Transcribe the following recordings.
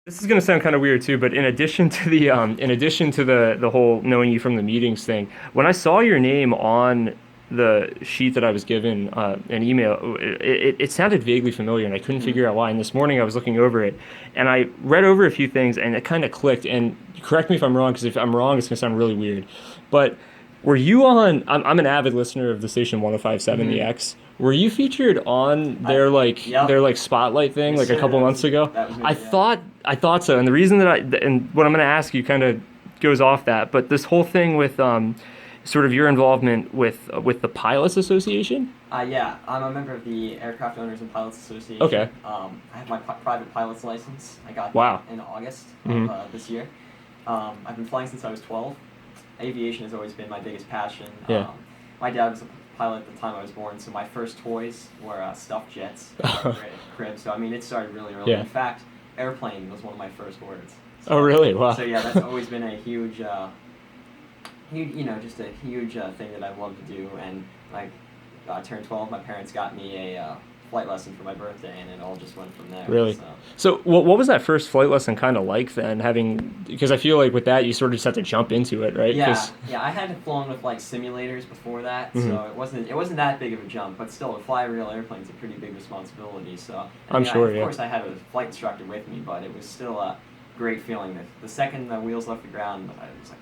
This is going to sound kind of weird too, but in addition to the whole knowing you from the meetings thing, when I saw your name on the sheet that I was given, an email, it sounded vaguely familiar, and I couldn't figure out why. And this morning I was looking over it, and I read over a few things, and it kind of clicked. And correct me if I'm wrong, because if I'm wrong, it's going to sound really weird. But were you on? I'm an avid listener of the station 1057 The X. Were you featured on Yep. their like spotlight thing Yes, like a sir, couple months ago? that was me, I yeah. thought so, and the reason that and what I'm going to ask you kind of goes off that, but this whole thing with sort of your involvement with the Pilots Association. Yeah, I'm a member of the Aircraft Owners and Pilots Association. Okay. I have my private pilot's license. I got Wow. that in August Mhm. of this year. I've been flying since I was 12. Aviation has always been my biggest passion. Yeah. My dad was a pilot at the time I was born, so my first toys were stuffed jets in our crib. So I mean, it started really early. Yeah. In fact, airplane was one of my first words. Oh, really? Wow. So yeah, that's always been a huge, just a huge thing that I love to do. And like, I turned 12, my parents got me a flight lesson for my birthday, and it all just went from there. Really? So what was that first flight lesson kind of like then? Because I feel like with that you sort of just have to jump into it, right? Yeah, 'Cause- yeah. I had flown with like simulators before that, Mhm. so it wasn't that big of a jump. But still, to fly a real airplane is a pretty big responsibility. So I'm sure, Of yeah. course, I had a flight instructor with me, but it was still a great feeling. That the second the wheels left the ground, I was like,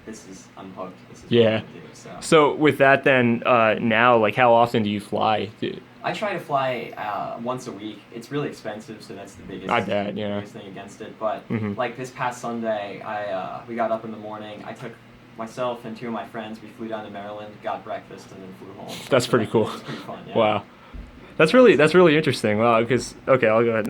I'm hooked. This is what Yeah. I'm gonna do. So with that then, now, like how often do you fly? I try to fly once a week. It's really expensive, so that's the biggest. I bet, yeah. Biggest thing against it. But Mhm. like this past Sunday, we got up in the morning. I took myself and two of my friends. We flew down to Maryland, got breakfast, and then flew home. That's pretty cool. It was pretty fun. Yeah. Wow. That's really interesting. Wow, because okay, I'll go ahead.